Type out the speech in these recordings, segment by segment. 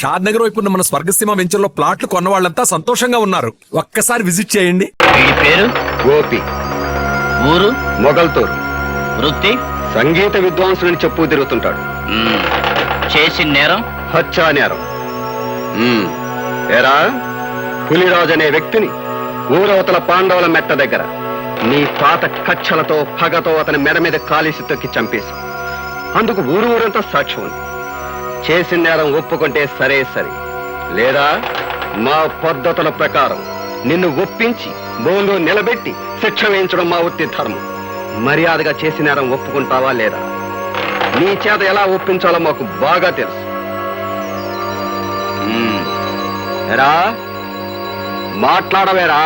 షాద్ నగర్ వైపు ఉన్న మన స్వర్గసీమ వెంచర్లో ప్లాట్లు కొన్న వాళ్ళంతా సంతోషంగా ఉన్నారు. ఒక్కసారి విజిట్ చేయండి. వీడి పేరు గోపి, ఊరు మొగల్తూరు. వృత్తి సంగీత విద్వాంసుని చెప్పు తిరుగుతుంటాడు. చేసిన నేరం హత్యా నేరం. ఎరా, పులిరాజు అనే వ్యక్తిని ఊరవతల పాండవుల మెట్ట దగ్గర నీ పాత కచ్చలతో పగతో అతని మెడ మీద కాలిసి తొక్కి చంపేసి అందుకు ఊరంతా సాక్ష్యం ఉంది. చేసిన నేరం ఒప్పుకుంటే సరే సరే, లేదా మా పద్ధతుల ప్రకారం నిన్ను ఒప్పించి బోన్లో నిలబెట్టి శిక్ష వేయించడం మా వృత్తి ధర్మం. మర్యాదగా చేసిన నేరం ఒప్పుకుంటావా లేదా? నీ చేత ఎలా ఒప్పించాలో మాకు బాగా తెలుసు. ఎరా, మాట్లాడవేరా?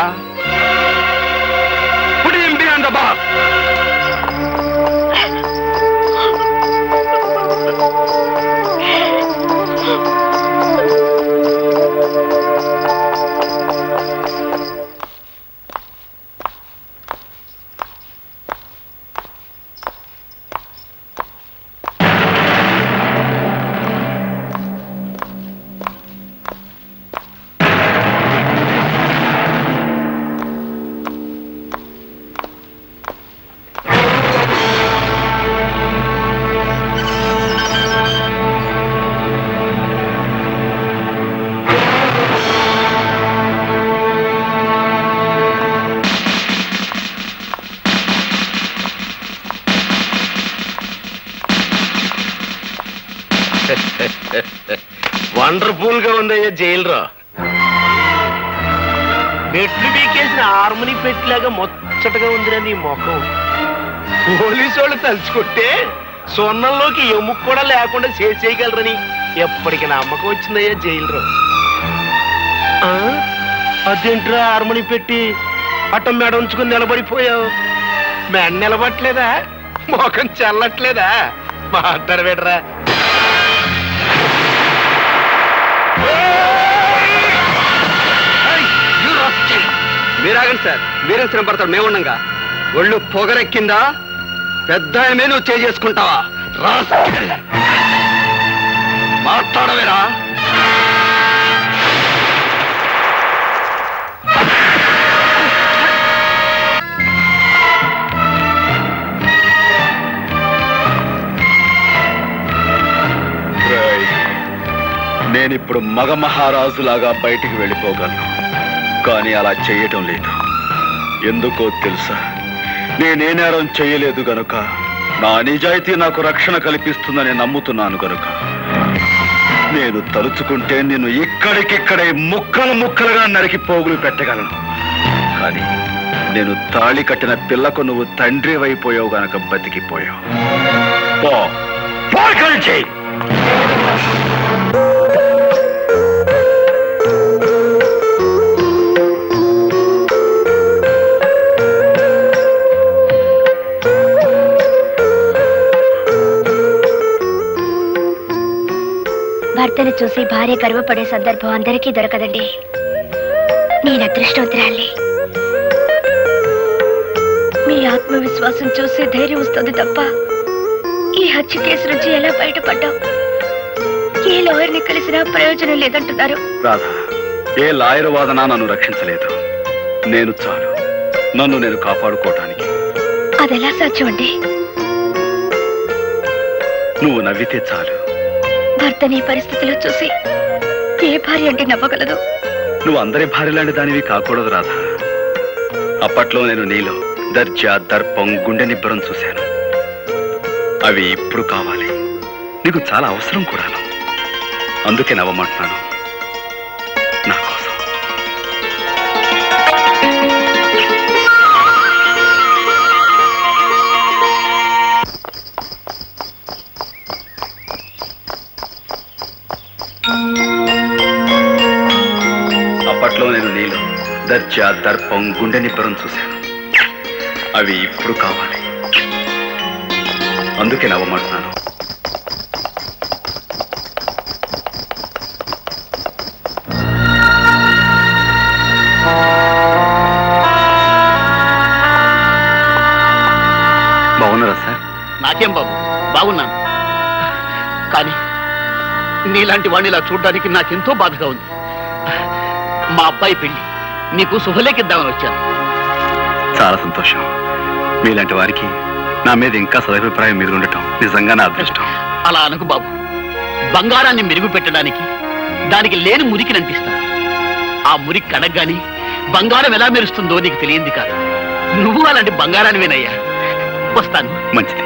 వండర్ఫుల్ గా ఉందయ్యా జైలు రా. మెట్లు బీకేసిన హార్మోని పెట్టిలాగా ముచ్చటగా ఉందిరా నీ ముఖం. పోలీసు వాళ్ళు తలుచుకుంటే సొన్నంలోకి ఎముక కూడా లేకుండా చేసేయగలరని ఎప్పటికి నమ్మకం వచ్చిందయ్యా జైలు రా. అదేంట్రా హార్మోని పెట్టి అట్టం మెడ ఉంచుకుని నిలబడిపోయావు? మెడ నిలబట్లేదా? ముఖం చల్లట్లేదా? మాట్లాడబెడరా. మీరాగండి సార్, మీరేం శ్రమ పడతాడు? మేముండగా ఒళ్ళు పొగరెక్కిందా? పెద్ద నువ్వు చేసుకుంటావా? మాట్లాడవేరా? నేనిప్పుడు మగ మహారాజులాగా బయటికి వెళ్ళిపోగలను, కానీ అలా చేయటం లేదు. ఎందుకో తెలుసా? నేనే నేరం చేయలేదు గనుక, నా నిజాయితీ నాకు రక్షణ కల్పిస్తుందని నమ్ముతున్నాను గనుక నేను తలుచుకుంటే నిన్ను ఇక్కడికిక్కడే ముక్కలు ముక్కలుగా నరికి పోగులు పెట్టగలను. కానీ నేను తాళి కట్టిన పిల్లకు నువ్వు తండ్రి అయిపోయావు గనక బతికిపోయావు. చేయి. భర్తను చూసి భార్య గర్వపడే సందర్భం అందరికీ దొరకదండి. నేను అదృష్టవంతురాల్ని. మీ ఆత్మవిశ్వాసం చూసి ధైర్యం వస్తుంది తప్ప ఈ హత్య కేసు నుంచి ఎలా బయటపడ్డాం? ఏ లాయర్ని కలిసినా ప్రయోజనం లేదంటున్నారు. రాధా, ఏ లాయర్ వాదన నన్ను రక్షించలేదు. నేను చాలు నన్ను నేను కాపాడుకోవటానికి. అదెలా సాధ్యం అండి? నువ్వు నవ్వితే చాలు. భర్తని పరిస్థితిలో చూసి ఏ భార్య అంటే నమ్మగలదు? నువ్వు అందరి భార్యలాంటి దానివి కాకూడదు రాధా. అప్పట్లో నేను నీలో దర్జా, దర్పం, గుండె నిబ్బరం చూశాను. అవి ఇప్పుడు కావాలి. నీకు చాలా అవసరం కూడాను. అందుకే నవ్వమంటున్నాను, నా కోసం. అప్పట్లో నేను నీలో దర్జా, దర్పం, గుండె నిబ్బరం చూశాను. అవి ఇప్పుడు కావాలి. అందుకే నవ్వమంటున్నాను. బాగున్నారా సార్? నాకేం బాబు, బాగున్నాను. కానీ నీలాంటి వాడిని ఇలా చూడడానికి నాకెంతో బాధగా ఉంది. మా అబ్బాయి పెళ్లి నీకు శుభలేఖిద్దామని వచ్చాను. చాలా సంతోషం. మీలాంటి వారికి నా మీద ఇంకా సదభిప్రాయం మీద ఉండటం నిజంగా నా అదృష్టం. అలా అనకు బాబు. బంగారాన్ని మెరుగు పెట్టడానికి దానికి లేని మురికిని అంటిస్తాను. ఆ మురికి కడగ్గాని బంగారం ఎలా మెరుస్తుందో నీకు తెలియంది కాదు. నువ్వు అలాంటి బంగారానివేనయ్యా. వస్తాను. మంచిది.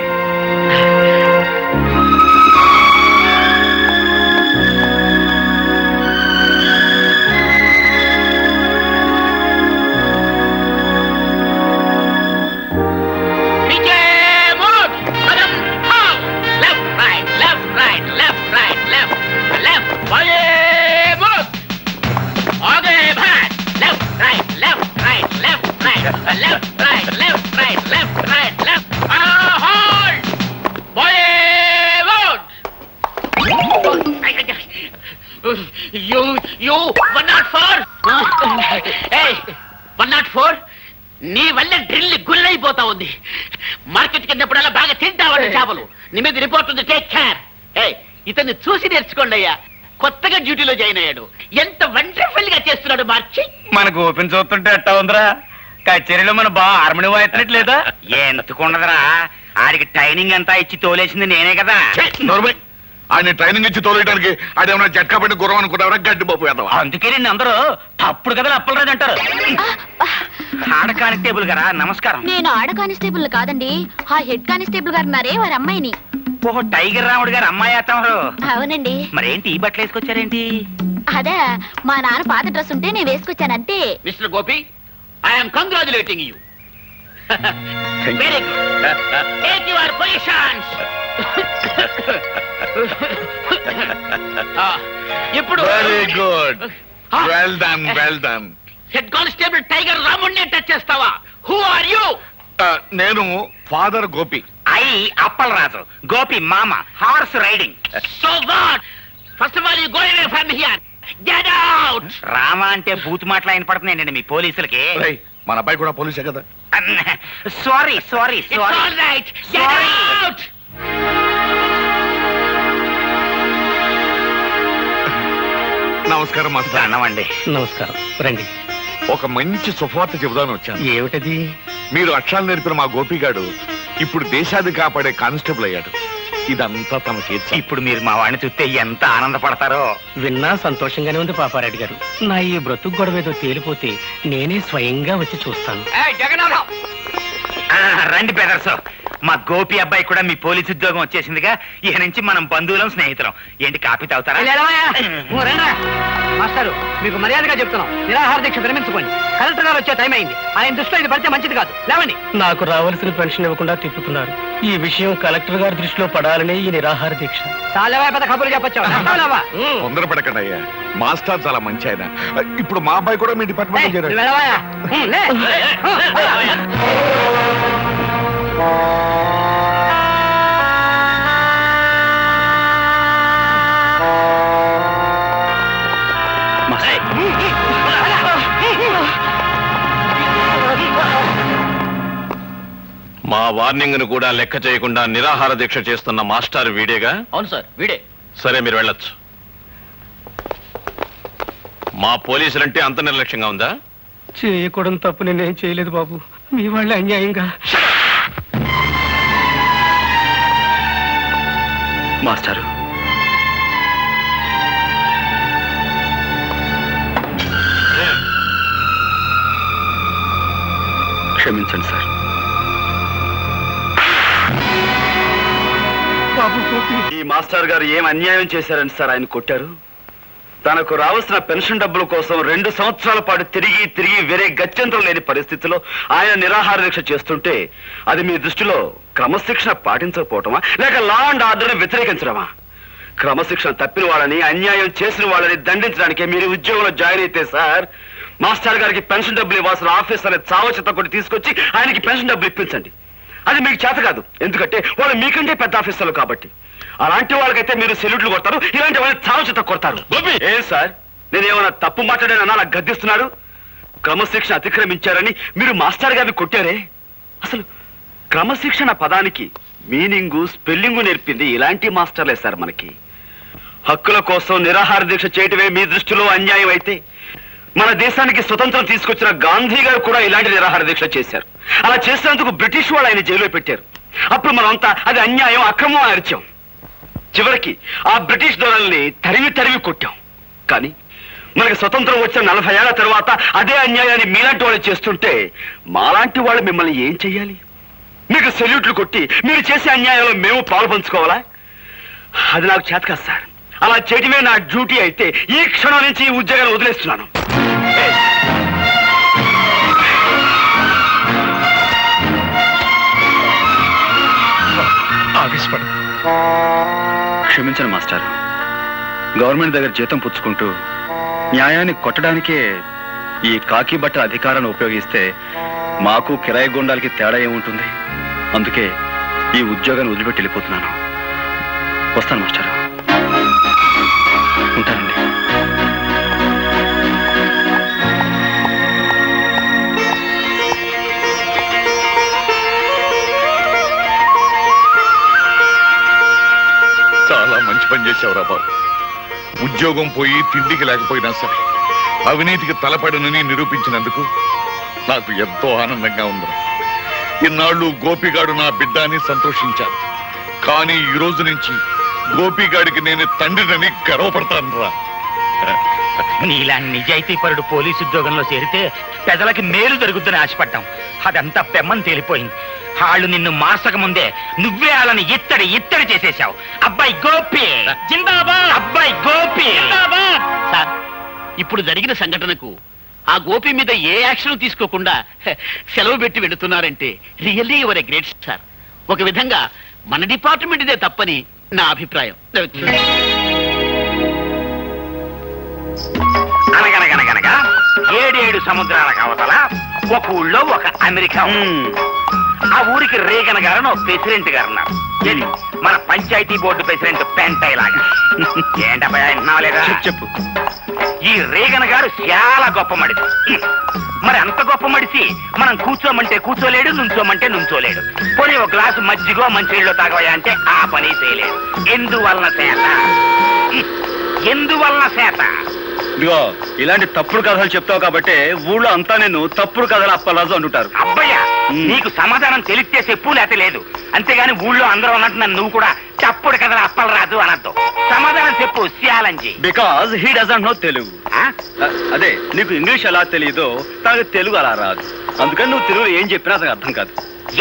You 104. Hey, 104. నీ వల్ల డ్రిల్ గుల్లైపోతా ఉంది. మార్కెట్కి వెళ్ళినప్పుడల్లా బాగా తింటావాడు చేపలు. నీ మీద రిపోర్ట్ ఉంది. Take care. ఇతన్ని చూసి నేర్చుకోండి అయ్యా. కొత్తగా డ్యూటీలో జాయిన్ అయ్యాడు. ఎంత వండర్ఫుల్ గా చేస్తున్నాడు మార్చి. మనకు ఓపెన్ చూస్తుంటే ఎట్టా ఉందిరా? కచేరీలో మన బాగా హార్మోని వాయినట్లేదా? ఎందుకుండదురా, ఆడికి ట్రైనింగ్ అంతా ఇచ్చి తోలేసింది నేనే కదా. ఆయన ట్రైనింగ్ ఇచ్చి తోలేయడానికి ఆడేమన్నా జట్కా పెట్టి గుర్రం అనుకుంటారా? గడ్డి పప్పు వేద్దాం. అందుకే నిన్ను అందరూ తప్పుడు కదా అప్పలరాజు అంటారు. ఆడ కానిస్టేబుల్ గారా, నమస్కారం. నేను ఆడ కానిస్టేబుల్ కాదండి, ఆ హెడ్ కానిస్టేబుల్ గారు ఉన్నారే వారి అమ్మాయిని. ఓహో, టైగర్ రాముడు గారు అమ్మాయి అత్తమారు. అవునండి. మరేంటి ఈ బట్టలు వేసుకొచ్చారేంటి? అదే మా నాన్న పాత డ్రెస్ ఉంటే నేను వేసుకొచ్చాను అంతే. Mister Gopi, I'm congratulating you. Very good. Take your positions. ఇప్పుడు very good. Well done, well done. Head constable tiger రాముడిని టచ్ చేస్తావా? Who are you? నేను ఫాదర్ గోపి. అప్పలరాజు. గోపి మామ. Horse riding. So what? First of all you go away from here. Get out. Rama అంటే బూత్ మాటలు ఆయన పడుతున్నాయండి మీ పోలీసులకి. రేయ్, మన అబ్బాయి కూడా పోలీసే కదా. Sorry sorry it's sorry. All right. Get out. నమస్కారం మాస్టర్. అన్నమండి. నమస్కారం. రండి. ఒక మంచి శుభవార్త చెబుదామని వచ్చాను. ఏమిటది? మీరు అక్షరాలు నేర్పిన మా గోపిగాడు ఇప్పుడు దేశాది కాపాడే కానిస్టేబుల్ అయ్యాడు. ఇదంతా తమకి ఇప్పుడు మీరు మా వాడిని చూస్తే ఎంత ఆనందపడతారో. విన్నా సంతోషంగానే ఉంది పాపారెడ్డి గారు. నా ఈ బ్రతుకు గొడవేదో తేలిపోతే నేనే స్వయంగా వచ్చి చూస్తాను. రండి బ్రదర్స్. మా గోపి అబ్బాయి కూడా మీ పోలీసు ఉద్యోగం వచ్చేసిందిగా. ఇక నుంచి మనం బంధువులం, స్నేహితులం. ఏంటి కాపీ తాగుతారా? మాస్టారు, మీకు మర్యాదగా చెప్తున్నాం, నిరాహార దీక్ష విరమించుకోండి. కలెక్టర్ గారు వచ్చే టైం అయింది. ఆయన దృష్టిలో ఇది పడితే మంచిది కాదు. లేవండి. నాకు రావాల్సిన పెన్షన్ ఇవ్వకుండా తిప్పుతున్నారు. ఈ విషయం కలెక్టర్ గారి దృష్టిలో పడాలనే ఈ నిరాహార దీక్ష. చాలా పెద్ద కబుర్లు చెప్పొచ్చావు. తొందరపడకండి అయ్యా. మాస్టర్ చాలా మంచి ఆయన. ఇప్పుడు మా అబ్బాయి కూడా మీ డిపార్ట్మెంట్ చేరాడు. మా వార్నింగ్ ను కూడా లెక్క చేయకుండా నిరాహార దీక్ష చేస్తున్న మాస్టర్ వీడేగా? అవును సార్, వీడే. సరే, మీరు వెళ్ళొచ్చు. మా పోలీసులంటే అంత నిర్లక్ష్యంగా ఉందా? చేయకూడదు తప్పు నేనేం చేయలేదు బాబు. మీ వాళ్ళే అన్యాయంగా. మాస్టారు, క్షమించండి సార్. ఈ మాస్టర్ గారు ఏం అన్యాయం చేశారని సార్ ఆయన కొట్టారు? తనకు రావాల్సిన పెన్షన్ డబ్బుల కోసం 2 సంవత్సరాల పాటు తిరిగి తిరిగి వేరే గత్యంతరం లేని పరిస్థితిలో ఆయన నిరాహార దీక్ష చేస్తుంటే అది మీ దృష్టిలో క్రమశిక్షణ పాటించకపోవటమా, లేక లా అండ్ ఆర్డర్ వ్యతిరేకించడమా? క్రమశిక్షణ తప్పిన వాళ్ళని, అన్యాయం చేసిన వాళ్ళని దండించడానికి మీరు ఉద్యోగంలో జాయిన్ అయితే సార్, మాస్టర్ గారికి పెన్షన్ డబ్బులు ఇవ్వాల్సిన ఆఫీసర్ చావ చెత్త కొట్టి తీసుకొచ్చి ఆయనకి పెన్షన్ డబ్బులు ఇప్పించండి. అది మీకు చేత కాదు, ఎందుకంటే వాళ్ళు మీకంటే పెద్ద ఆఫీసర్లు కాబట్టి. అలాంటి వాళ్ళకైతే మీరు సెల్యూట్లు కొడతారు, ఇలాంటి వాళ్ళని చావ చెత్త కొడతారు. ఏం సార్, నేనేమన్నా తప్పు మాట్లాడానన్నా అలా గద్దిస్తున్నారు? క్రమశిక్షణ అతిక్రమించారని మీరు మాస్టర్ గారిని కొట్టారే. అసలు క్రమశిక్షణ పదానికి మీనింగు, స్పెల్లింగు నేర్పింది ఇలాంటి మాస్టర్లే సార్ మనకి. హక్కుల కోసం నిరాహార దీక్ష చేయటమే మీ దృష్టిలో అన్యాయం అయితే మన దేశానికి స్వతంత్రం తీసుకొచ్చిన గాంధీ గారు కూడా ఇలాంటి నిరాహార దీక్ష చేశారు. అలా చేసినందుకు బ్రిటిష్ వాళ్ళు ఆయన జైల్లో పెట్టారు. అప్పుడు మనమంతా అది అన్యాయం, అక్రమం అని అరిచాం. చివరికి ఆ బ్రిటిష్ దొరల్ని తరిమి తరిమి కొట్టాం. కానీ మనకి స్వతంత్రం వచ్చిన 40 ఏళ్ల తర్వాత అదే అన్యాయాన్ని మీలాంటి వాళ్ళు చేస్తుంటే మాలాంటి వాళ్ళు మిమ్మల్ని ఏం చెయ్యాలి? మీకు సెల్యూట్లు కొట్టి మీరు చేసే అన్యాయంలో మేము పాలు పంచుకోవాలా? అది నాకు చేత కాదు సార్. అలా చేయటమే నా డ్యూటీ అయితే ఈ క్షణం నుంచి ఈ ఉద్యోగాన్ని వదిలేస్తున్నాను. ఆవేశపడు. క్షమించండి మాస్టర్. గవర్నమెంట్ దగ్గర జీతం పుచ్చుకుంటూ న్యాయాన్ని కొట్టడానికే ఈ కాకి బట్ట అధికారాన్ని ఉపయోగిస్తే మాకు కిరాయి గుండాలకి తేడా ఏముంటుంది? అందుకే ఈ ఉద్యోగాన్ని వదిలిపెట్టి వెళ్ళిపోతున్నాను. వస్తాను మాస్టర్. ఉంటానండి. చాలా మంచి పని చేసావురా బాబు. ఉద్యోగం పోయి తిండికి లేకపోయినా సరే అవినీతికి తలపడనని నిరూపించినందుకు నాకు ఎంతో ఆనందంగా ఉంది. ఇన్నాళ్ళు గోపిగాడు నా బిడ్డ అని సంతోషించాను. కానీ ఈ రోజు నుంచి గోపిగాడికి నేను తండ్రినని గర్వపడతాను రా. నీలా నిజాయితీపరుడు పోలీసు ఉద్యోగంలో చేరితే ప్రజలకి మేలు జరుగుద్దని ఆశపడ్డాం. అదంతా పెమ్మని తేలిపోయింది. వాళ్ళు నిన్ను మార్చక ముందే నువ్వే వాళ్ళని ఇత్తడి చేసేశావు. అబ్బాయి గోపి జిందాబాద్, అబ్బాయి గోపి జిందాబాద్. సార్, ఇప్పుడు జరిగిన సంఘటనకు ఆ గోపి మీద ఏ యాక్షన్ తీసుకోకుండా సెలవు పెట్టి వెళుతున్నారంటే really your a great sir. ఒక విధంగా మన డిపార్ట్మెంట్ ఇదే తప్పని నా అభిప్రాయం. అనగనగనగనగా 7 సముద్రాలకు అవతల ఒక ఊళ్ళో ఒక అమెరికా ఉంది. ఆ ఊరికి రేగన్ గారు ప్రెసిడెంట్ గారు ఉన్నారు. ఏది మన పంచాయతీ బోర్డు ప్రెసిడెంట్ పెంటై లాగా. ఏంటబ్బా విన్నావలేదా? చెప్పు. ఈ రేగన్ గారు చాలా గొప్ప మడిసి. మరి అంత గొప్ప మడిసి మనం కూర్చోమంటే కూర్చోలేడు, నుంచోమంటే నుంచోలేడు. పోనీ ఒక గ్లాసు మజ్జిగో మంచినీళ్ళు తాగవయా అంటే ఆ పని చేయలేడు. ఎందువలన చేత ఇదిగో ఇలాంటి తప్పుడు కథలు చెప్తావు కాబట్టి ఊళ్ళో అంతా నేను తప్పుడు కథలు అప్పలరాజు అంటుంటారు. అబ్బయ్యా, నీకు సమాధానం తెలిస్తే చెప్పు, లేతే లేదు. అంతేగాని ఊళ్ళో అందరూ అన్నట్టు నన్ను నువ్వు కూడా తప్పుడు కథలు అప్పలరాజు అనద్దు. సమాధానం చెప్పు శ్యాలంజీ. Because he doesn't know Telugu. అదే నీకు ఇంగ్లీష్ ఎలా తెలియదో తనకు తెలుగు అలా రాదు. అందుకని నువ్వు తెలుగులో ఏం చెప్పినా అతనికి అర్థం కాదు.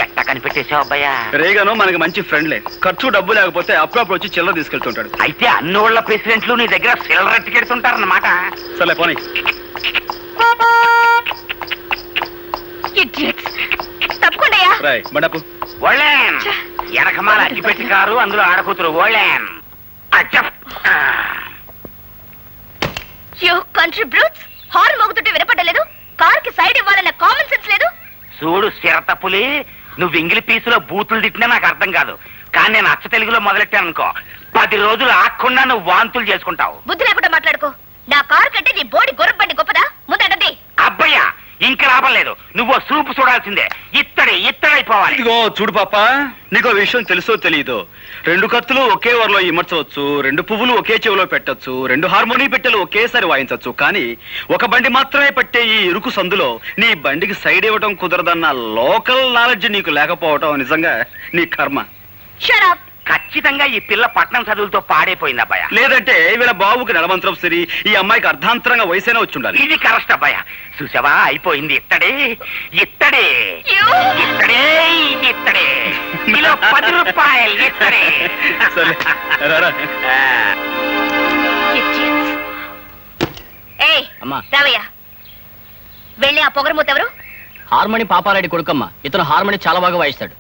ఎట్ట కనిపెట్టేశావు అబ్బయ్యా? రేగను మనకి మంచి ఫ్రెండ్లే. ఖర్చు డబ్బు లేకపోతే అప్పుడప్పుడు వచ్చి చిల్లర తీసుకెళ్తుంటాడు. అయితే అన్నోళ్ళ ప్రెసిడెంట్లు నీ దగ్గర సిల్లర్ ఎట్టుకెడుతుంటారన్నమాట. సరే పోనీ. తప్పకుండా బండపు ఓళ్ళేన్ వెనకమాల అగ్గిపెట్టి కారు, అందులో ఆడకూతురు ఓళ్ళేన్. కంట్రీ బ్రూట్స్, హార్న్ మోగుతుంటే వినపడలేదు. కార్ కి సైడ్ ఇవ్వాలన్న కామన్ సెన్స్ లేదు. చూడు సిరతపులి, నువ్వు ఇంగిలి పీసులో బూతులు తిట్టినా నాకు అర్థం కాదు. కానీ నేను అచ్చ తెలుగులో మొదలెట్టాను అనుకో, 10 రోజులు ఆకుండా నువ్వు వాంతులు చేసుకుంటావు. బుద్ధి లేకుండా మాట్లాడుకో. నా కారు కంటే నీ బోడి గుర్రబండి గొప్పదా? ముందండి. అబ్బయ్యా, ఇంక లాభం లేదు. నువ్వు సూపు చూడాల్సిందే. ఇత్తడైపోవాలి. ఇదిగో చూడు పాప, నీకో విషయం తెలుసో తెలియదో, 2 కత్తులు ఒకే వరలో ఇమర్చవచ్చు, 2 పువ్వులు ఒకే చెవిలో పెట్టచ్చు, 2 హార్మోనీ పెట్టెలు ఒకేసారి వాయించవచ్చు. కానీ ఒక బండి మాత్రమే పట్టే ఈ ఇరుకు సందులో నీ బండికి సైడ్ ఇవ్వడం కుదరదన్న లోకల్ నాలెడ్జ్ నీకు లేకపోవటం నిజంగా నీ కర్మ. Shut up. ఖచ్చితంగా ఈ పిల్ల పట్నం చదువులతో పాడైపోయింది అబ్బాయ. లేదంటే వీళ్ళ బాబుకి నడమంత్రం సరి, ఈ అమ్మాయికి అర్ధాంతరంగా వయసైనా వచ్చి ఉండాలి. ఇది కరెక్ట్ అబ్బాయ. చూసావా, అయిపోయింది. ఇత్తడే కిలో 10 రూపాయలు. ఇత్తడే. సరే రారా. రావయ్య, వెళ్ళి ఆ పొగరమూత ఎవరు? హార్మోని పాపారెడ్డి కొడుకమ్మ. ఇతను హార్మోని చాలా బాగా వాయిస్తాడు.